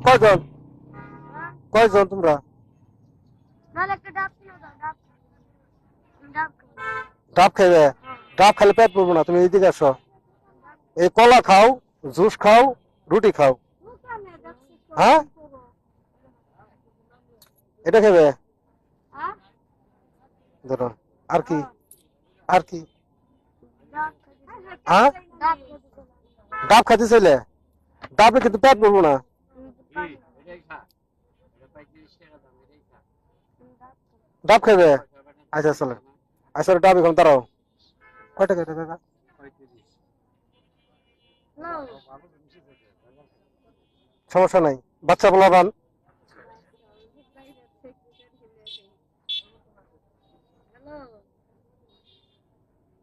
কয়জন কয়জন তোমরা? ডাব খাইবে? ডাব খেলে পেট পড়বো না, তুমি এদিকে আসো। এই কলা খাও, জুস খাও, রুটি খাও। হ্যাঁ, এটা খাবে? ধরো। আর কি? আর কি? হ্যাঁ, ডাব খাইতে চাইলে? ডাবে কিন্তু পেট পড়বো না। ডাব খাবে? আচ্ছা চলে। আচ্ছা ডাব এখন দাঁড়াও। কয় টাকা এটা কাকা? সমস্যা নাই, বাচ্চা পোলাপান